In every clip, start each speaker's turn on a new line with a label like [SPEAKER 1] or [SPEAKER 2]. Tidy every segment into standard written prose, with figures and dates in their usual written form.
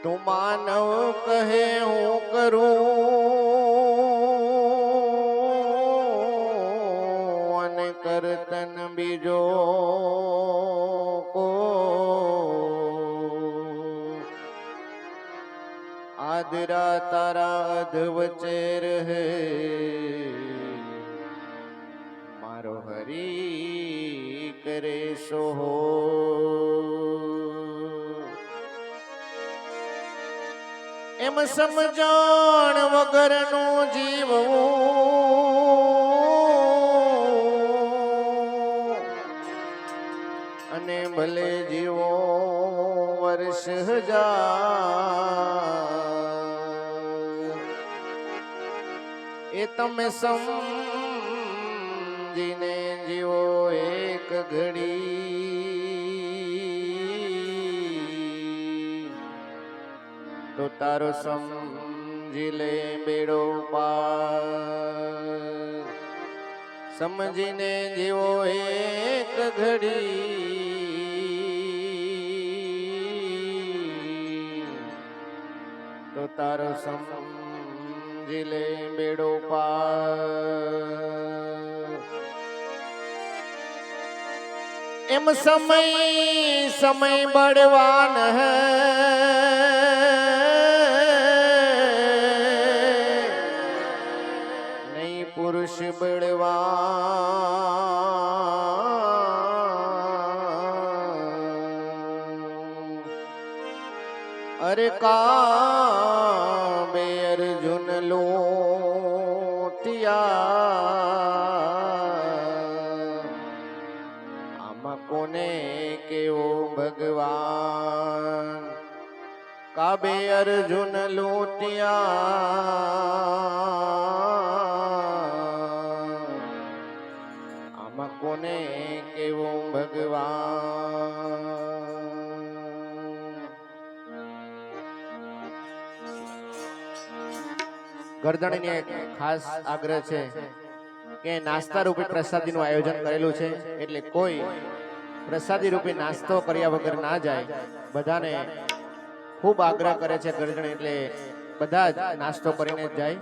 [SPEAKER 1] તું માનવ કહે હું કરું અને કરતન બીજો કો આદરા તારા અધ વચ્ચે રહે મારો હરી કરે સોહો એમ સમજણ વગરનું જીવવું અને ભલે જીવો વર્ષ હજાર એ તમે સમજીને જીવો એક ઘડી તો તારો સમજી લે બેડો પાર સમજીને જીવો એક ઘડી તો તારો સમજી લે બેડો પાર એમ સમય બળવાન હૈ પુરુષ બળવાન અરે કાબે અર્જુન લોટિયા આમાં કોને કેવો ભગવાન કાબે અર્જુન લોટિયા કોને કેવો ભગવાન ગરદણીને એક ખાસ આગ્રહ છે કે નાસ્તા રૂપી પ્રસાદીનું આયોજન કરેલું છે એટલે કોઈ પ્રસાદી રૂપી નાસ્તો કર્યા વગર ના જાય બધાને ખૂબ આગ્રહ કરે છે ગરદણી એટલે બધા જ નાસ્તો કરીને જ જાય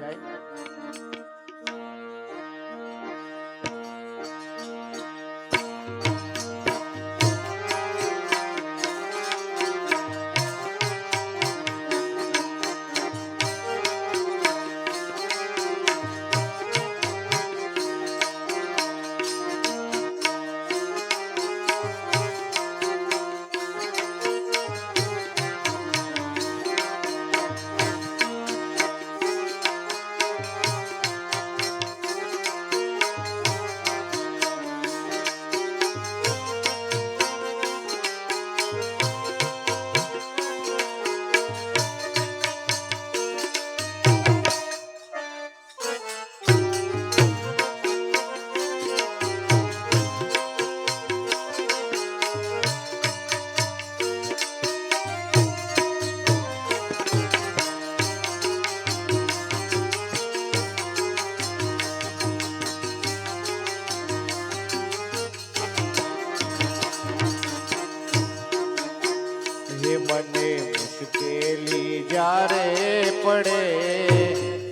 [SPEAKER 1] મને મુશ્કેલી જ્યારે પડે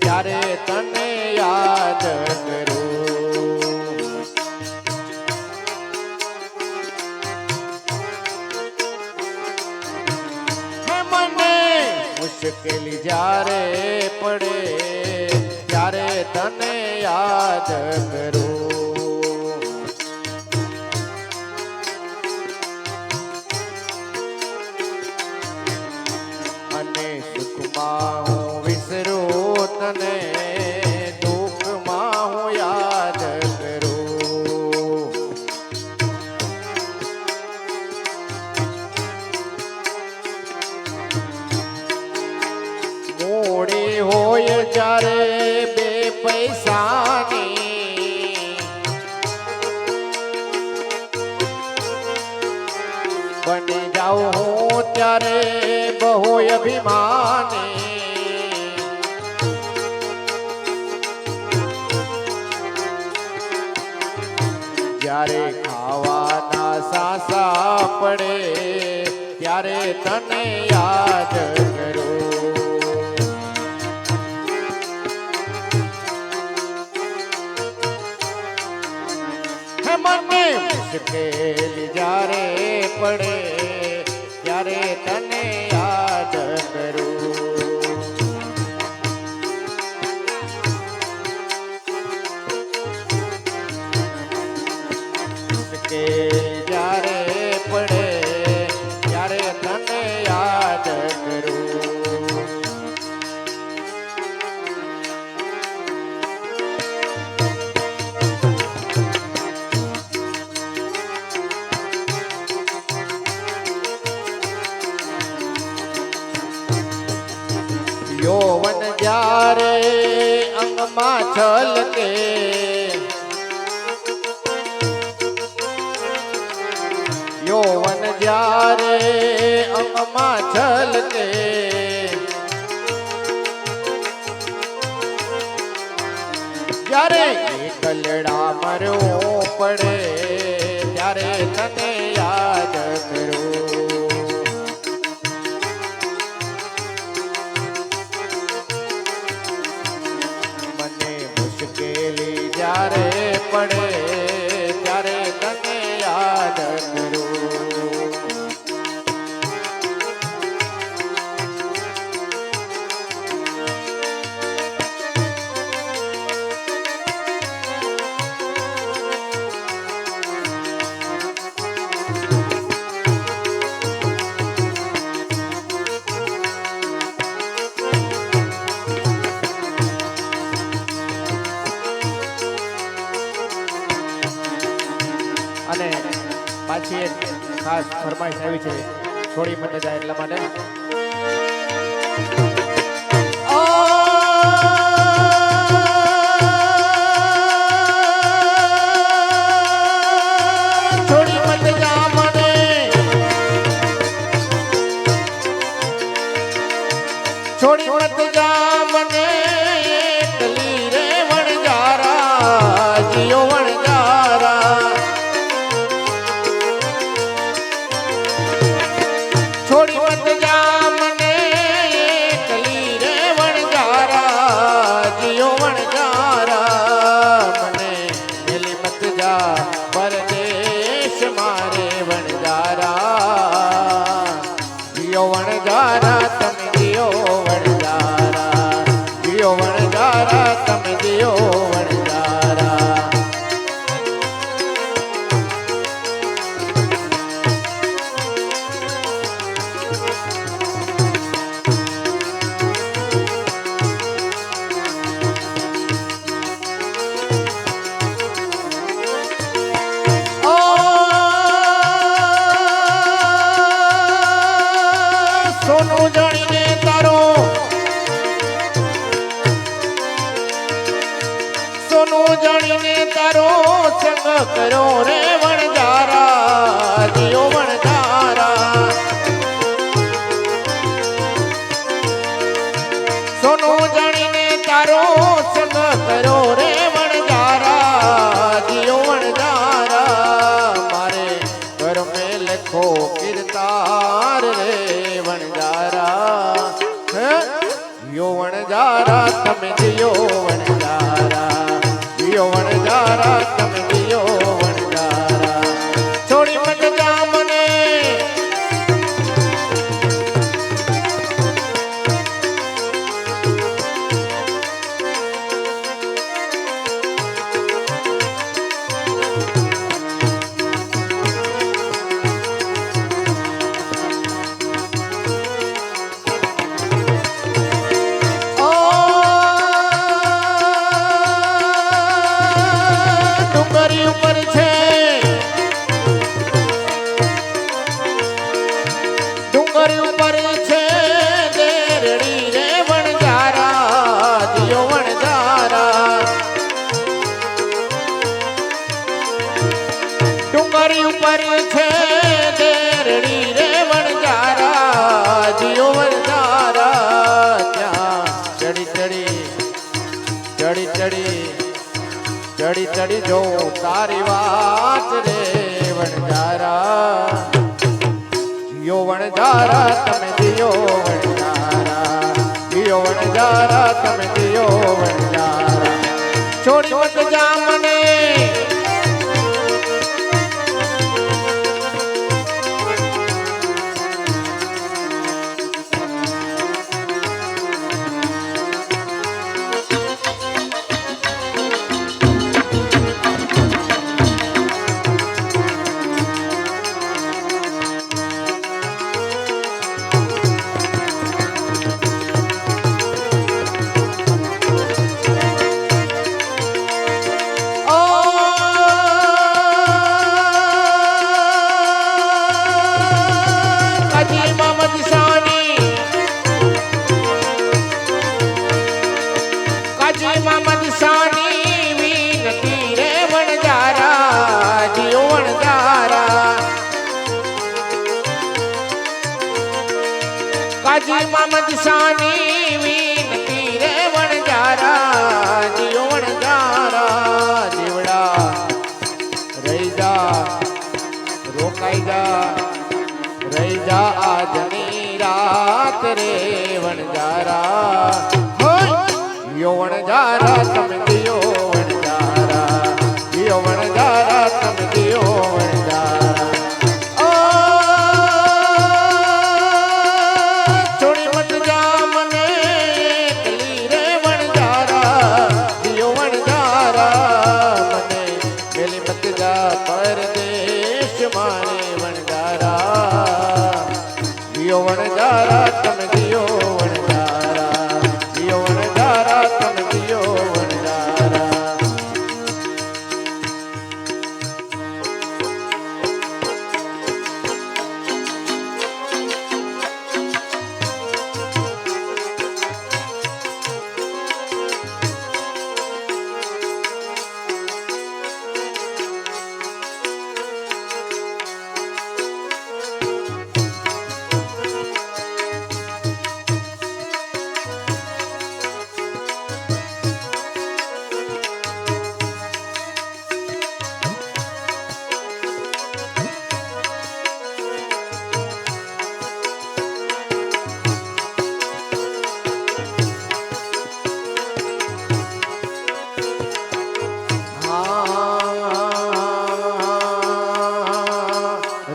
[SPEAKER 1] ત્યારે તને યાદ કરું મને મુશ્કેલી જ્યારે પડે ત્યારે તને યાદ કરું હું વિસરું તને દુઃખમાં હું યાદ કરું મોડી હોય જ્યારે બે પૈસાની બની જાઉં હું ત્યારે બહુ અભિમાની જ્યારે ખાવાના સાસા પડે ત્યારે તને યાદ કરું. મને મુશ્કેલી જ્યારે પડે ત્યારે તને યાદ કરું. મુશ્કેલી જ્યારે પડે ત્યારે તને યાદ કરું. યૌવન જ્યારે અંગમાં છલકે યૌવન જ્યારે અંગમાં છલકે જ્યારે એકલડા મરવું પડે ત્યારે તને યાદ કરું. મુશ્કેલી જ્યારે પડે ત્યારે તને યાદ કરું. અને પાછી એક ખાસ ફરમાઈશ આવી છે છોડી મત જાય એટલા માટે. છોડી મત જા મને છોડી મત જા મને એકલી રે વણજારા જીઓ વણજારા. છોડી મત જા મને એકલી રે વણજારા જીઓ વણજારા. મને મેલી મત જા પરદેશ મારે વણજારા જીઓ વણજારા. તમે જીઓ વણજારા જીઓ વણજારા તમે જીઓ વણજારા. સોનું જાણીને તારો સોનું જાણીને તારો સંગ કર્યો રે વણજારા જીઓ વણજારા. સોનું જાણીને તારો સંગ કર્યો રે વણજારા જીઓ વણજારા. મારે ઘર મેં લખો કીર્તાર રે વણજારા. જીઓ વણજારા તમે જીઓ વણજારા જીઓ વણજારા તમે જીઓ વણજારા. છોડી મત જા મને ડુંગર વણજારા તમે દિયો વણજારા, દિયો વણજારા તમે દિયો વણજારા. છોડી મત જા મને કાજી મામદ શાની વિનતી રે વણજારા, જીઓ વણજારા. જીવડા રહી જા રોકાઈ જા, રહી જા આજની રાત રે વણજારા. જીઓ વણજારા તમે જીઓ વણજારા, જીઓ વણજારા તમે જીઓ વણજારા. પરદેશ મારે વણજારા, દિયો વણજારા તમે દિયો વણજારા, દિયો વણજારા તમે દિયો વણજારા.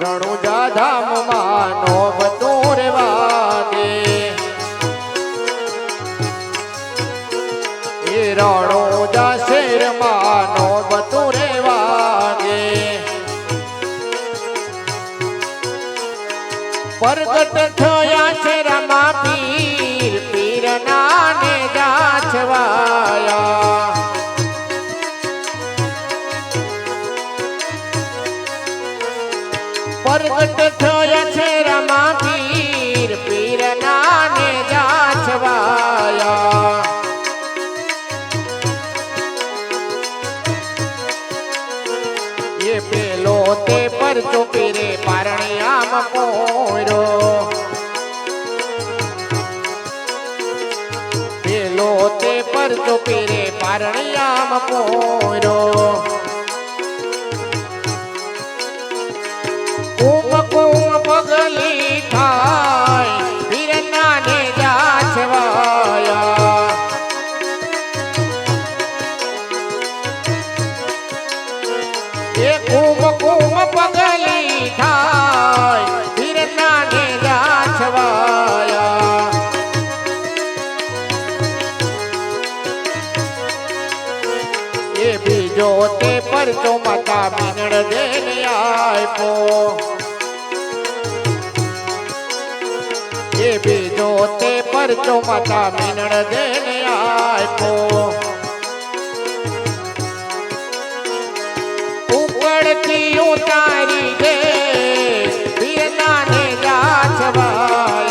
[SPEAKER 1] રણુજા ધામમાં નો બધું રે વાગે, એ રણુજા શેરમાં નો બધું રે વાગે. પ્રગટ થયા છે રામા પીર, પીરના ને જાછવાયા. પ્રગટ થયા છે રામા પીર, પીરના ને જાછવાયા. એ પેલો તે પરચો પીરે પારણિયામાં પોર્યો, પેલો તે પરચો પીરે પારણિયામાં પોર્યો. પગલી થાય પીરના ને જાછવાયા. એ કુમ કુમ પગલી થાય પીરના ને જાછવાયા. એ બીજો તે પરચો માતા મીનળ દેને આપ્યો, એ બીજો તે પરચો માતા મીનળ દેને આપ્યો. ઉપડથી ઉતારી દે પીરના ને જાછવાયા.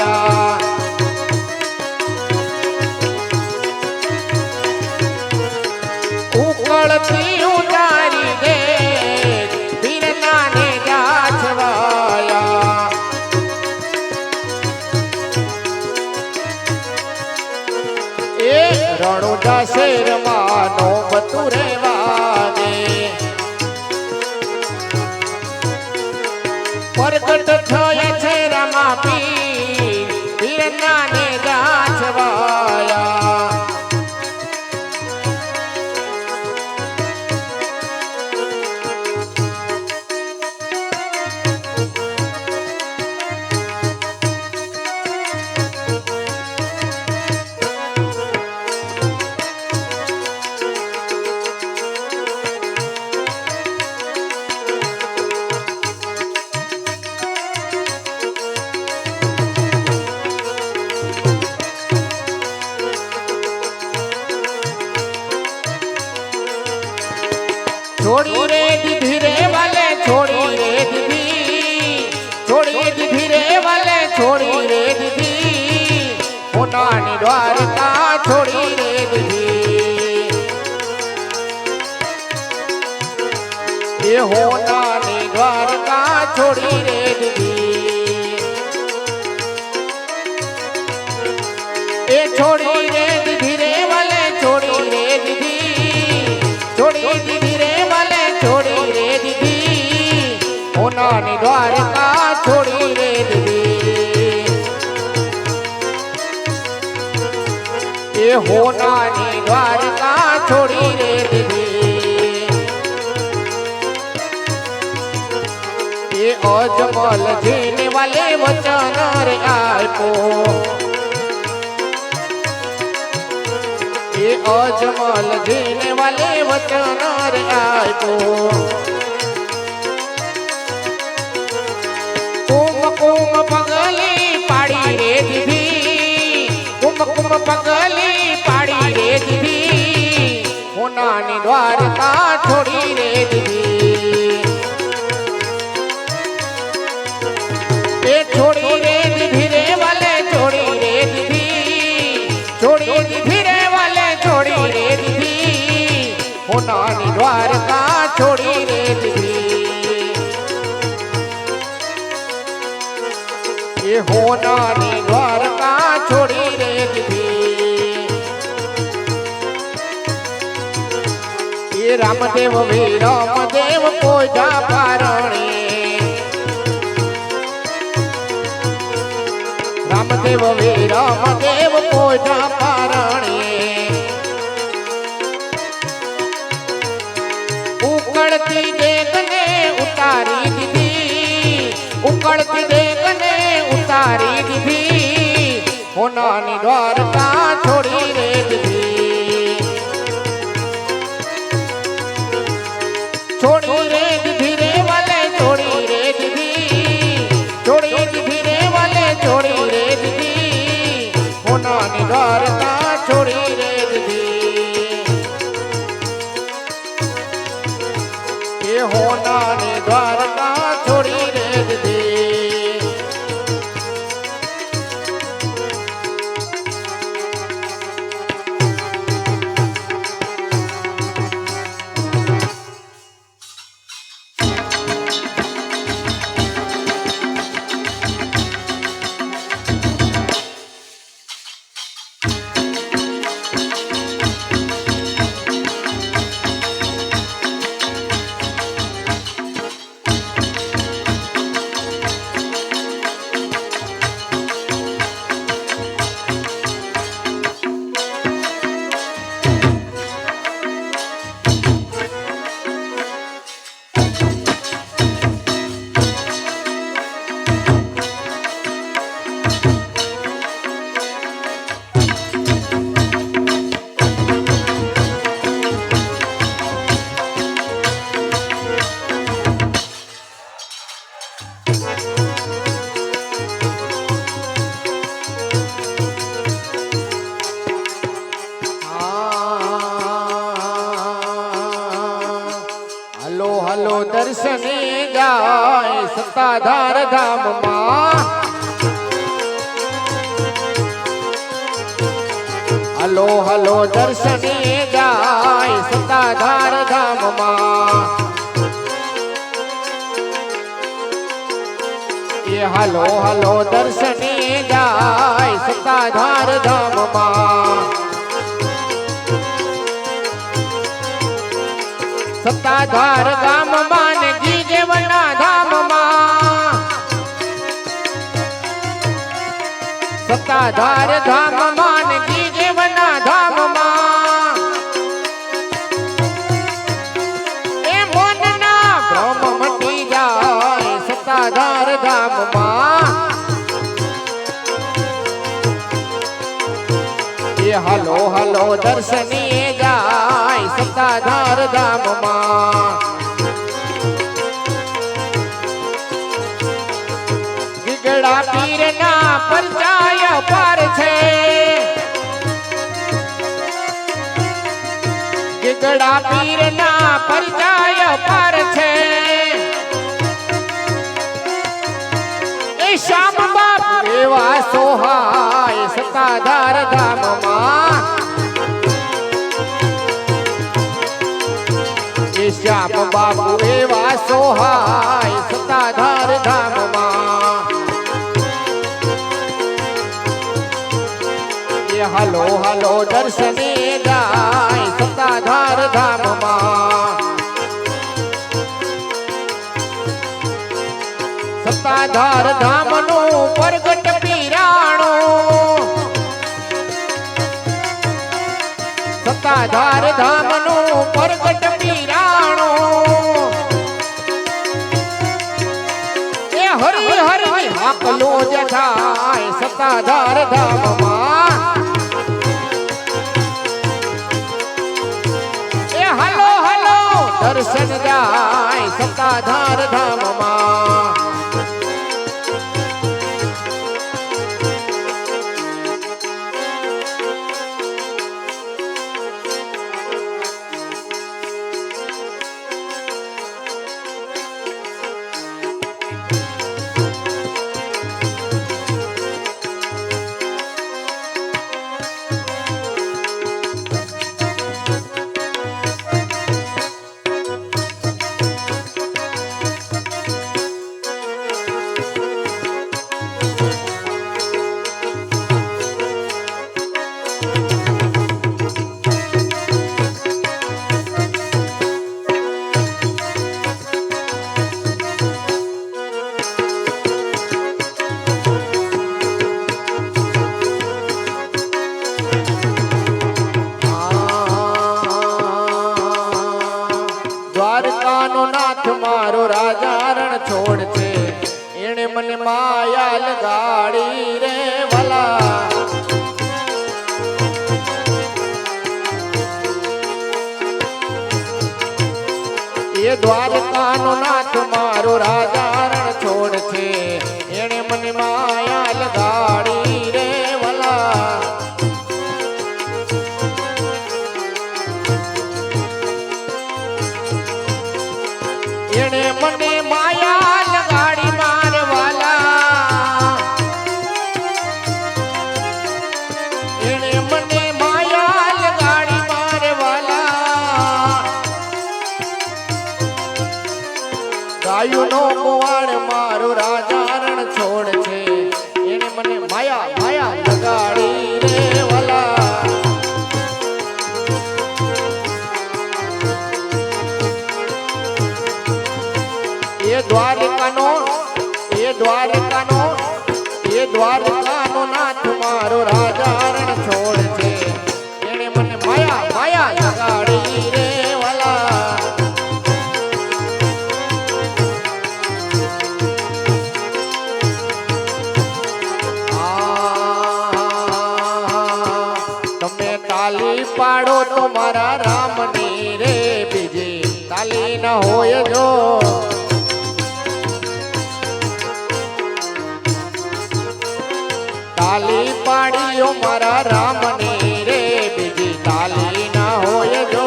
[SPEAKER 1] ઉકળથી ઉતારી દે પીરના ને જાછવાયા. એ રણુજા શેરમાં નો બધું રે વાગે, પ્રગટ થયા છે રામા પીર પીરના ને ગાછવાયા छोड़ी रे दीदी रे वाले छोड़ी रे दीदी रे वाले छोड़ी रे दीदी होनानी द्वारका छोड़ी रे दीदी ये होनानी द्वारका छोड़ी रे दीदी ये छोड़ी रे दीदी रे वाले छोड़ी रे दीदी छोड़ी दीदी रे वाले छोड़ी रे दीदी होनानी द्वारका छोड़ी रे दीदी ये होनानी द्वारका छोड़ी रे दीदी ये अजमल जीने वाले वचन रे आपो ये अजमल जीने वाले वचन रे आपो कुम कुम पगली पाड़ी रे दीदी कुम कुम पगली पाड़ी रे दीदी होनानी द्वारका छोड़ी रे दीदी ये छोड़ी रे दीदी रे वाले छोड़ी रे दीदी छोड़ी दीदी रे वाले छोड़ी रे दीदी होनानी द्वारका छोड़ी रे दीदी ये होनानी द्वारका छोड़ी रे दीदी ये रामदेव वे रामदेव कोजा पारणे रामदेव वे रामदेव कोजा पारणे उकड़ती देखने उतारी दीदी उकड़ती देखने उतारी दीदी होनानी द्वारका छोड़ी रे दीदी छोड़ी रे दीदी रे वाले छोड़ी रे दीदी छोड़ी दीदी रे वाले छोड़ी रे दीदी होनानी द्वारका छोड़ी रे दीदी ये होनानी द्वारका छोड़ी रे दीदी दर्शने जाय सत्ताधार धाम मां हलो हलो दर्शने जाय सत्ताधार धाम मां ये हलो हलो दर्शने जाय सत्ताधार धाम मां सत्ताधार धाम मां ने जीजेवना धाम मां સત્તાધાર ધામમાં ને ગીજેવના ધામમાં એ મનના ભ્રમ મટી જાય સત્તાધાર ધામમાં એ હાલો હાલો દર્શનીએ જાય સત્તાધાર ધામમાં ગીગડા પીરના પરચાય પાર છે ગીગડા પીરના પરચાય પાર છે એ શ્યામ બાપ એવા સોહાય સત્તાધાર ધામમાં એ શ્યામ બાપુ એવા સોહાય સત્તાધાર ધામમાં એ હાલો હાલો દર્શને જાય સત્તાધાર ધામમાં સત્તાધાર ધામનું પ્રગટ પીરાણું સત્તાધાર ધામનું પ્રગટ પીરાણું એ હરિ હરિ હાકલો જ થાય સત્તાધાર ધામમાં એ હાલો હાલો દર્શન જાય સત્તાધાર ધામમાં દ્વારકાનો નાથ મારો રાજા રણ છોડ છે એણે મને માયા લગાડી રે ભલા એ દ્વારકાનો નાથ મારો રાજા રણ છોડ છે એણે મને માયા લગાડી રે ભલા એણે મને માયા લગાડી મારવાલા એણે મને માયા લગાડી મારવાલા ગાયુંનો કુવાડ મારો રાજા રણ છોડ છે એણે મને માયા માયા લગાડી રે વાલા એ દ્વારકાનો નાથ મારો રાજા રણ છોડ છે એણે મને માયા માયા લગાડી રે વાલા તમે તાલી પાડો તો મારા રામની રે બીજી તાલી ન હોય જો તાલી પાડીઓ મારા રામની રે બીજી તાલી ના હોય જો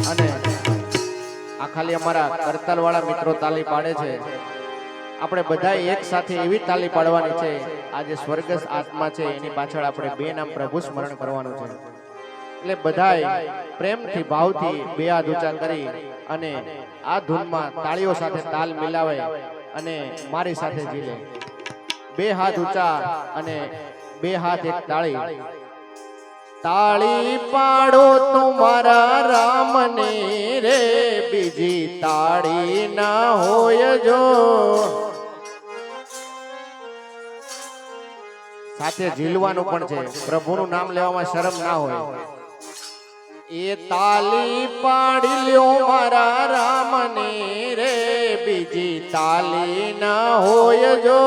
[SPEAKER 1] અને આ ખાલી અમારા કરતાલ વાળા મિત્રો તાલી પાડે છે આપણે બધા એક સાથે એવી તાલી પાડવાની છે આજે સ્વર્ગસ્થ આત્મા છે એની પાછળ આપણે બે નામ પ્રભુ સ્મરણ કરવાનું છે એટલે બધાય પ્રેમથી ભાવથી બે હાથ ઊંચા કરી અને આ ધૂનમાં તાળીઓ સાથે તાલ મિલાવે અને મારી સાથે ઝીલે બે હાથ ઊંચા અને બે હાથ એક તાળી તાળી પાડો તમારા રામને રે બીજી તાળી ના હોય જો સાથે ઝીલવાનું પણ છે પ્રભુનું નામ લેવામાં શરમ ના હોય એ તાલી પાડી લ્યો મારા રામને રે બીજી તાલી ના હોય જો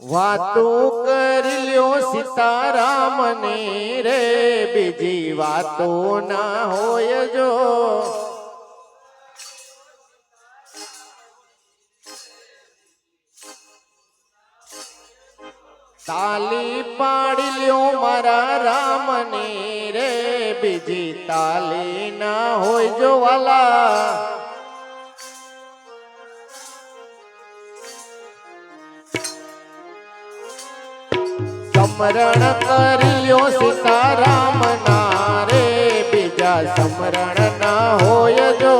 [SPEAKER 1] વાતો કરી લ્યો સીતારામને રે બીજી વાતો ના હોય જો તાલી પાડી લ્યો મારા રામને રે બીજી તાલી ના હોય જો વાલા સમરણ કરી લ્યો સીતારામ ના રે બીજા સમરણ ના હોય જો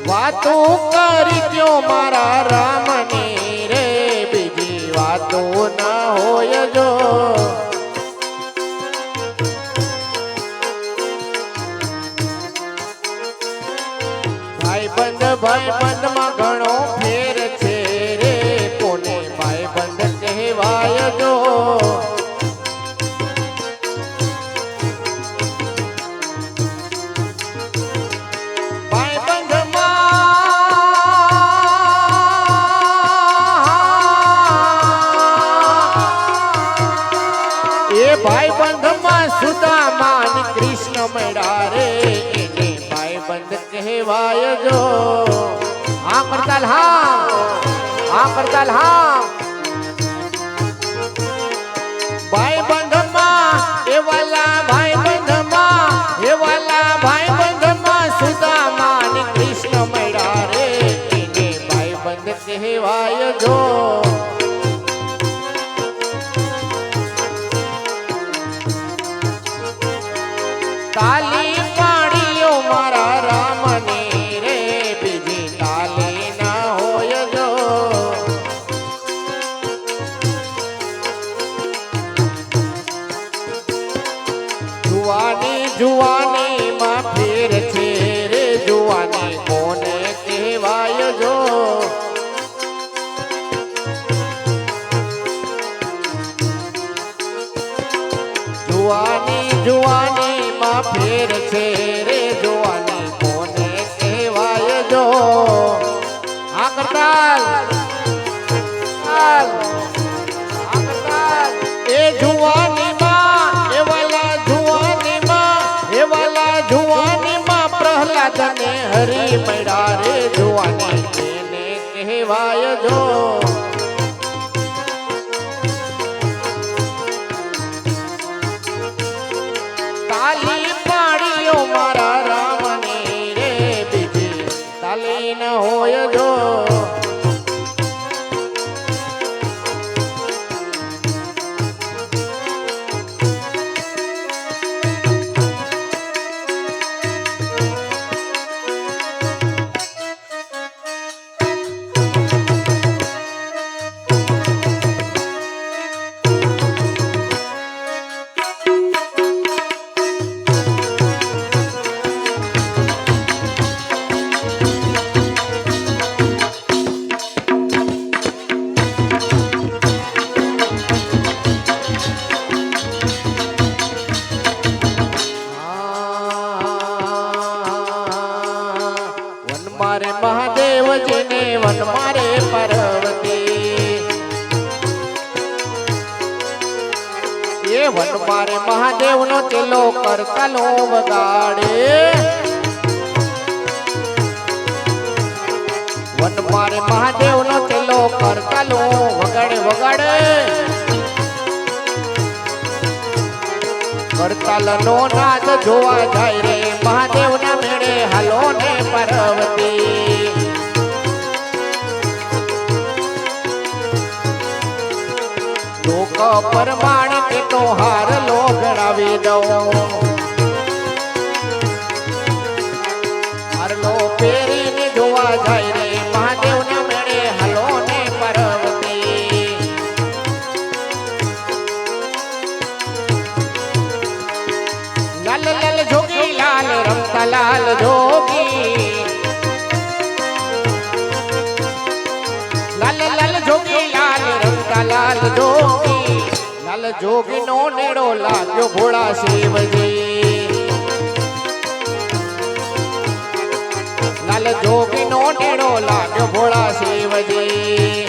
[SPEAKER 1] વાતો કરી દ્યો મારા રામની રે બીજી વાતો ના હોય જો ભાઈબંધ માં ઘણો ફેર છે રે કોને ભાઈબંધ કહેવાય જો ભાઈબંધ માં સુદામા ને કૃષ્ણ મળ્યા રે એને ભાઈબંધ કહેવાય જો હા કરતાલ હા ભાઈબંધ માં એવાલા ભાઈબંધ માં સુદામા ને કૃષ્ણ મળ્યા રે એને ભાઈબંધ કહેવાય જો તાલી પાડી લ્યો મારા રામને રે બીજી તાલી ના હોય જો જુવાની માં ફેર છે રે જુવાની કોને કહેવાય જો જુવાની માં ફેર છે રે જુવાની કોને કહેવાય જો આ કરતાલ એ જુવાની માં પ્રહલાદ ને હરી મળ્યા રે જુવાની એને કહેવાય જો તાલી પાડી લ્યો મારા રામને રે બીજી તાલી ન હોય જો મારે મહાદેવજીને વન મારે પાર્વતી એ વન મારે મહાદેવ નો ચેલો કરતાલો વગાડે વન મારે મહાદેવ નો ચેલો કરતાલો વગાડે કરતાલ નો નાદ જોવા જાય રે મહાદેવ ના મેળે હાલો ને પાર્વતી લોક પરમાણે તે તો હાર લો ગણાવી દઉં પહેરીને જોવા જાય રે મહાદેવના મેળે હાલો ને પાર્વતી લાલ લાલ જોગી લાલ રમતા લાલ જોગી લાલ લાલ જોગી લાલ રમતા લાલ જોગી લાલ જોગી નો નેડો લાગ્યો ભોળા શિવજી લાલ જોગી નો નેડો લાગ્યો ભોળા શિવજી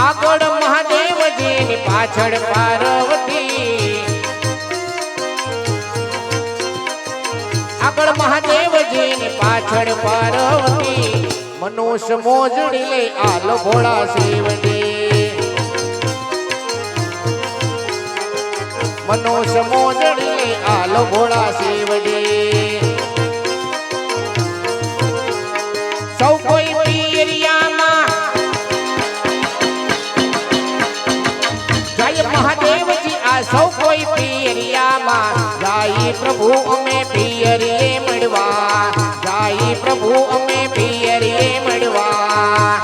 [SPEAKER 1] આગળ મહાદેવજી ની પાછળ પાર્વતી આગળ મહાદેવજી ની પાછળ પાર્વતી મનુષ્ય મોજડી લે આલો ભોળા શિવજી મનુષ્ય મોજડી લે આલો ભોળા શિવજી સૌ કોઈ પિયરિયામાં જય મહાદેવજી આ સૌ કોઈ પિયરિયામાં જાય પ્રભુ અમે પિયરીએ મળવા જાય પ્રભુ અમે પિયરીએ મળવા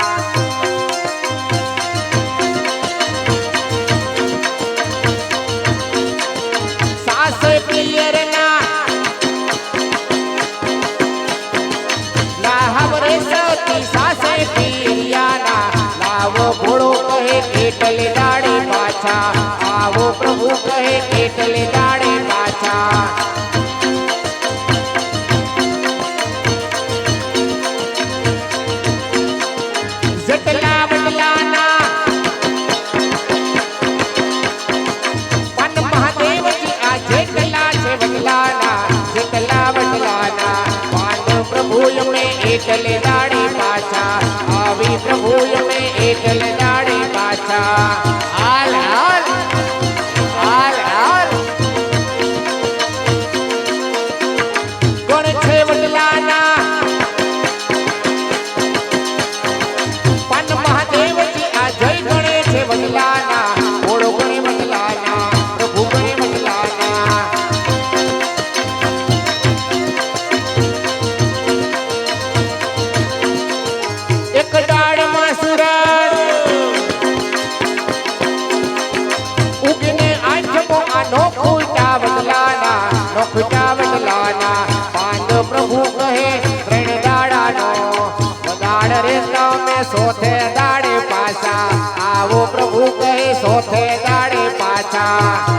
[SPEAKER 1] સાસ પિયરના લાહવ રે સતી સાસે પિયરિયાના લાવો ભોળો કહે કેટલે દાડે પાછા આવો પ્રભુ કહે કેટલે દાડે પાછા જટલા બટલાના પન મહાદેવજી આ જેટલા છે બટલાના જેટલા બટલાના પાન પ્રભુ અમે એકલે દાડે પાછા આવી પ્રભુ અમે એકલે દાડે પાછા હાલ હાલ હાલ હાલ કોણ છે બટલાના પન મહાદેવજી આ જય ગણે છે બદલાના ઓળો ગણે બદલાના પ્રભુ ગણે બદલાના એક ડાળમાં સુરજ ઉગીને આંખો આ નોખુટા બદલાના નોખુટા બદલાના પાંડ પ્રભુ કહે ત્રણ દાડાનો દાડ રે તમે સોથે દાડે પાછા આવો પ્રભુ કહે સોથે દાડે પાછા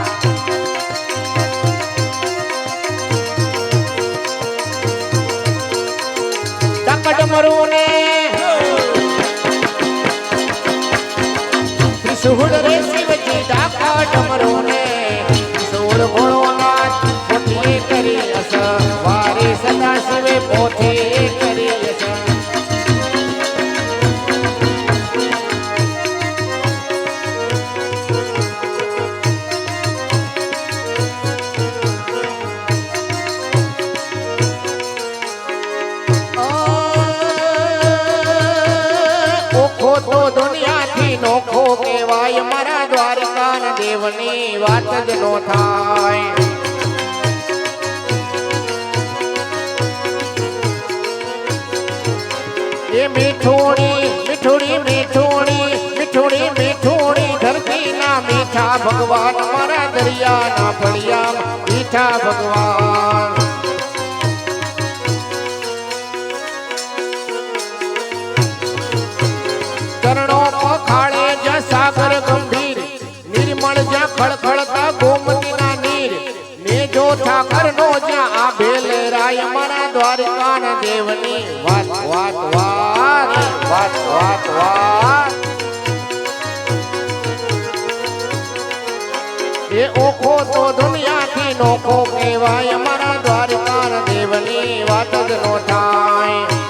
[SPEAKER 1] ડમરુને ત્રિશુળ રે શિવજી ડાકા ડમરુને ત્રિશુળ ભોળોનાથ પોથીએ કરી અસ વારે સદા શિવે પોથીએ કરી અસ તો દુનિયાથી નોખો કહેવાય મારા દ્વારકા દેવની વાત જ નો થાય એ મીઠોડી મીઠોડી મીઠોડી મીઠોડી મીઠોડી ધરતીના મીઠા ભગવાન મારા દરિયાના ફળિયા મીઠા ભગવાન ચરણો પખાળે જ્યાં સાગર ગંભીર નિર્મળ જ્યાં ખળખળતા ગોમતીના નીર ને જો ઠાકર નો જ્યાં આ ભેલે રાય મારા દ્વારકા દેવની વાત વાત વાત વાત વાત વાત એ ઓખો તો દુનિયાથી નોખો કહેવાય મારા દ્વારકા દેવની વાત જ નો થાય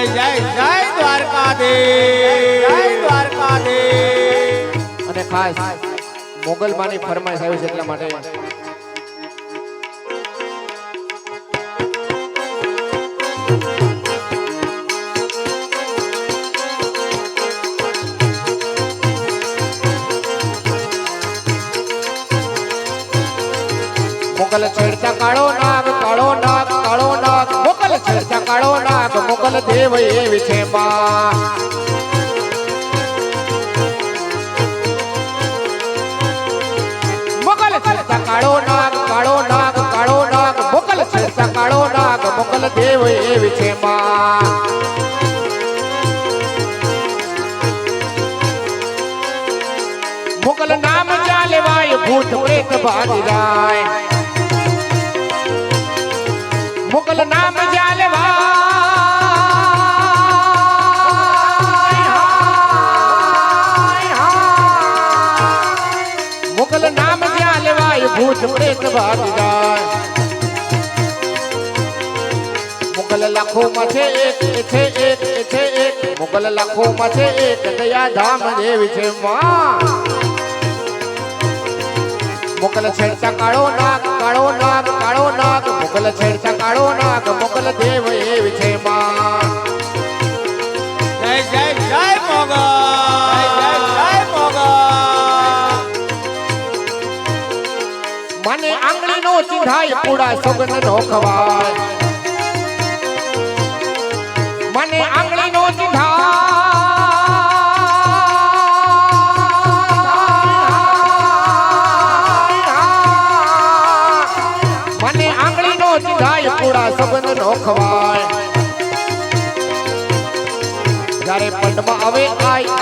[SPEAKER 2] જય જય દ્વારકાધીશ જય દ્વારકાધીશ
[SPEAKER 1] અને ખાસ મોગલમાની ફરમાઈશ આવી છે એટલા માટે મુગલ છેડતા કાળો નાગ કાળો નાગ કાળો નાગ મુગલ છેડતા કાળો નાગ મુગલ દેવ એવી છે માં મુગલ છેડતા કાળો નાગ કાળો નાગ કાળો નાગ મુગલ છેડતા કાળો નાગ મુગલ દેવ એવી છે માં મુગલ નામ ચાલવાય ભૂત પ્રેત ભાગી જાય મુગલ નામ ચાલવાય મુગલ નામ ચાલવાય ભૂત પ્રેત ભાગી જાય મુગલ લાખો માં છે એક મુગલ લાખો માં છે એક દયા ધામ જેવી છે માં મુગલ છેડતા કાળો નાગ કાળો નાગ કાળો નાગ મુગલ છેડતા કાળો નાગ મુગલ દેવ એવી છે માં
[SPEAKER 2] જય જય જય મોગલ જય જય મોગલ
[SPEAKER 1] મને આંગળી નો ચિંધાય પૂડા સુગંધ નો ખવાય મને આંગળી નો ચિંધાય મને આંગળી નો ચિંધાય પૂડા સુગંધ નો ખવાય જ્યારે પંડમાં આવે આય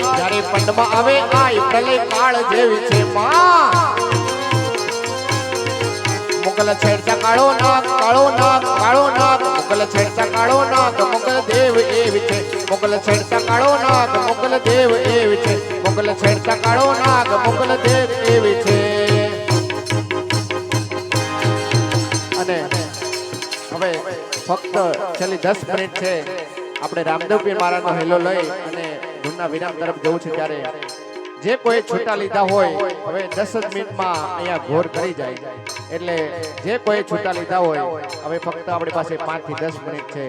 [SPEAKER 1] જ્યારે પંડમાં આવે આય પ્રલય કાળ જેવી છે માં મુગલ છેડતા કાળો નાગ કાળો નાગ કાળો નાગ મુગલ છેડતા કાળો નાગ મુગલ દેવ એવી છે મુગલ છેડતા કાળો નાગ મુગલ દેવ એવી છે મુગલ છેડતા કાળો નાગ મુગલ દેવ એવી છે અને હવે ફક્ત છેલ્લી 10 મિનિટ છે આપણે રામદેવ પીર મહારાજનો હેલો લઈ અને ધૂનના વિરામ તરફ જવું છે ત્યારે જે કોઈ છૂટા લીધા હોય હવે 10 મિનિટમાં અહીંયા ઘોર કરી જાય એટલે જે કોઈ છૂટા લીધા હોય હવે ફક્ત આપણી પાસે 5 થી 10 મિનિટ છે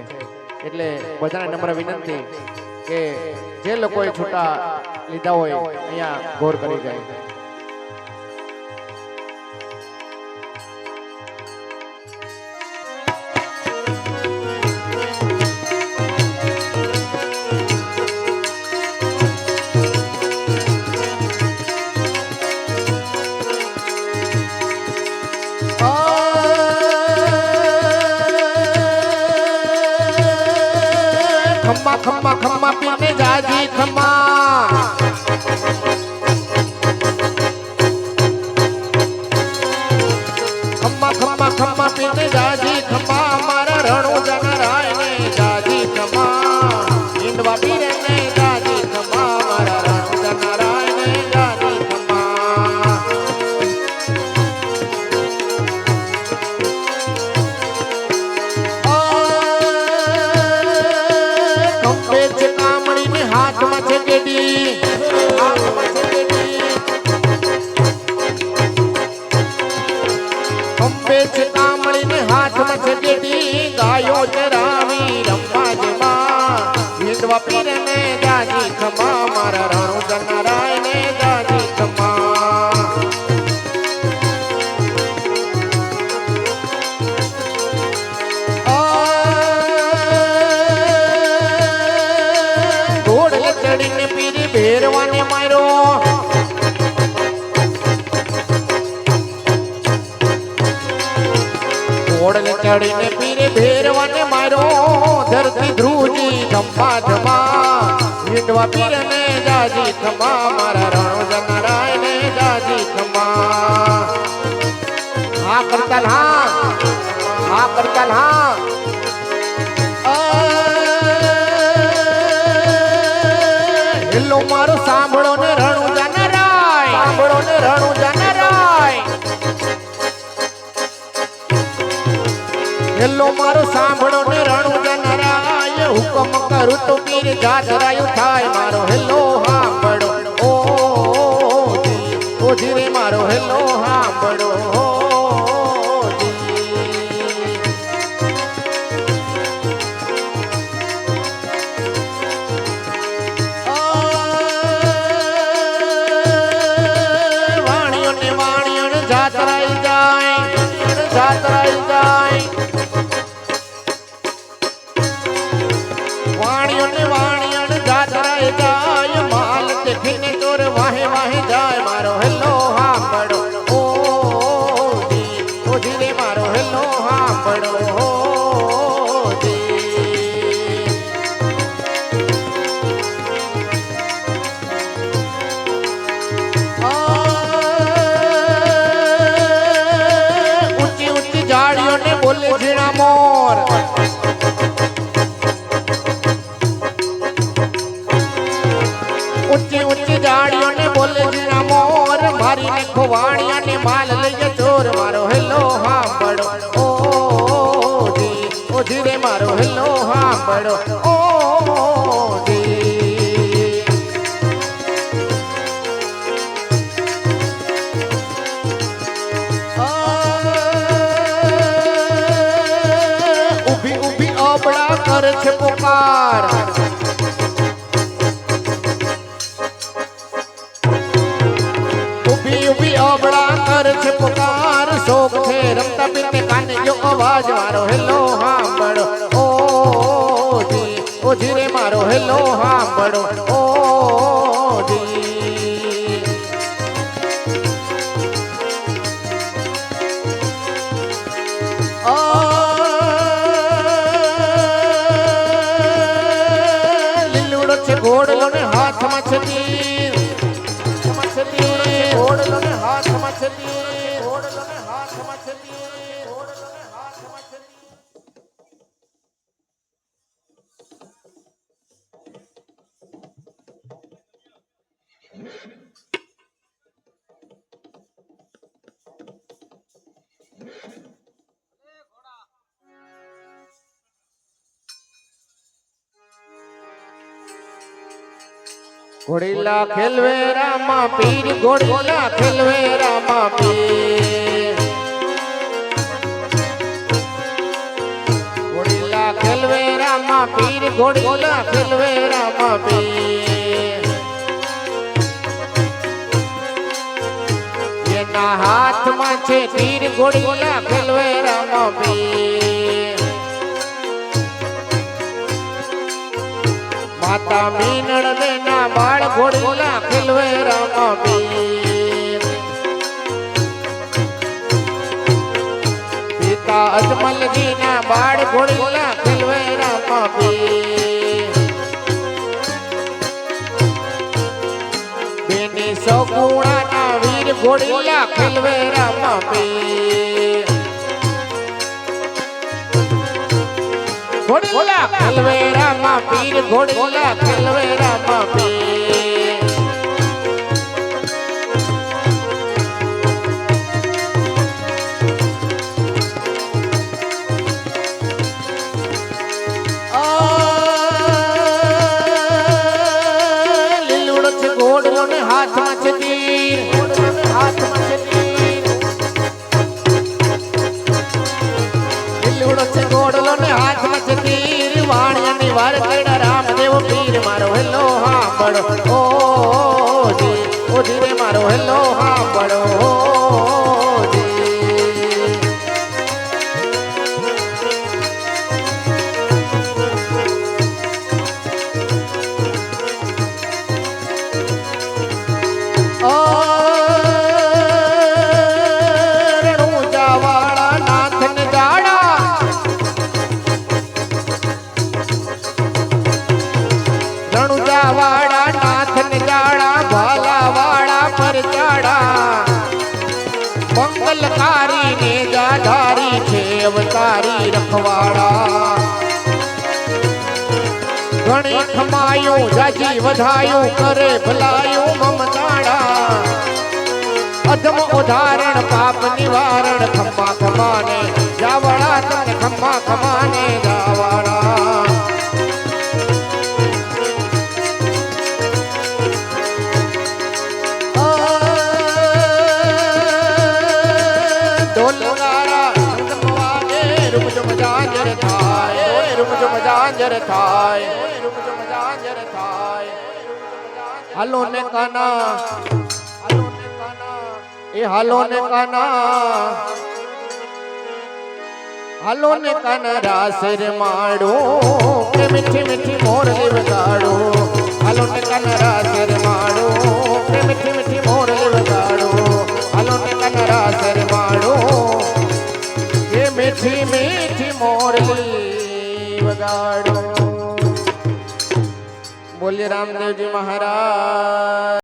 [SPEAKER 1] એટલે બધાને નમ્ર વિનંતી કે જે લોકોએ છૂટા લીધા હોય અહીંયા ઘોર કરી જાય खम्मा खम्मा खम्मा पीने जाजी खम्मा खम्मा खम्मा खम्मा पीने जाजी खम्मा मारा रणु जन राय ने जाजी खम्मा इंडवा पीरे ने जाजी खम्मा मारा रणु जन राय ने जाजी खम्मा कामड़ी में हाथ में गेडी खंबे से कामड़ी में हाथ में गेडी गायो चरावी रम्मा जमा हिंदवा पीर ने जाजी खमा मारा रणु जन राय ने जाजी खमा पीरी भेरवाने मारो ओढ़ले चढ़ीने पीरे भेरवाने मारो धरती ध्रुजी धम्मा धमा हिंदवा पीर ने जाजी खमा मारा रणु जन राय ने जाजी खमा हाँ करतल हाँ હેલો મારો સાંભળો ને રણુ જન રાય સાંભળો ને રણુ જન રાય હેલો મારો સાંભળો ને રણુ જન રાય હુકમ કરું તો પીર જાજરાયું થાય મારો હેલો સાંભળો ઓ ધીરે મારો હેલો સાંભળો કર છે પુકાર ઉભી ઉભી અબળા કર છે પુકાર શોક છે રમતા પીતે કાને જો અવાજ મારો હેલો હાંભળો ઓ જી ઓ ધીરે મારો હેલો હાંભળો ઓ જી લીલુડો છે ઘોડલો ને હાથમાં છે તીર ઘોડલો ને હાથમાં છે તીર ઘોડલો ને હાથમાં છે તીર ઘોડલો ને હાથમાં છે તીર ઘોડીલા ખેલવે રામા પીર ઘોડીલા ખેલવે રામા પીર ઘોડીલા ખેલવે રામા પીર ઘોડીલા ખેલવે રામા પીર એના હાથમાં છે તીર ઘોડીલા ખેલવે રામા પીર માતા મીનળ દેના બાળ ઘોડીલા ખેલવે રામા પીર પિતા અજમલજી ના બાળ ઘોડીલા ખેલવે રામા પીર બેની સગુણા ના વીર ઘોડીલા ખેલવે રામા પીર ઘોડીલા ખેલવે રામા પીર ઘોડીલા ખેલવે રામા પીર લીલુડો છે ઘોડલો ને હાથમાં છે તીર ઘોડલો ને હાથમાં છે તીર લીલુડો છે ઘોડલો ને હાથમાં છે તીર વાણિયાની વાર કેડા રામદેવ પીર મારો હેલો હાંભળો ઓ જી ઓ ધીરે મારો હેલો હાંભળો ઓ જી રણુજાવાળા નાથને જાડા રણુજાવાળા નાથને જાડા ભાલાવાળા પર જાડા મંગલકારી ને જાધારી છે અવતારી રખવાડા ઘણી ખમાયું જાજી વધાયું કરે ભલાયું મમતાડા અધમ ઉદાહરણ પાપ નિવારણ ખમ્મા ખમાને જાવડા તમને ખમ્મા ખમાને જાવડા ઢોલનારા સંગમવાગે રૂપજો મજાંજર થાય રૂપજો મજાંજર થાય રૂપજો મજાંજર થાય હાલો ને કાના એ હાલો ને કાના હાલો ને કાના રાસર માડો કે મીઠી મીઠી મોરલી વગાડો હાલો ને કાના રાસર માડો કે મીઠી મીઠી મોરલી વગાડો હાલો ને કાના રાસર માડો કે મીઠી મીઠી મોરલી વગાડો બોલીએ રામદેવજી મહારાજ।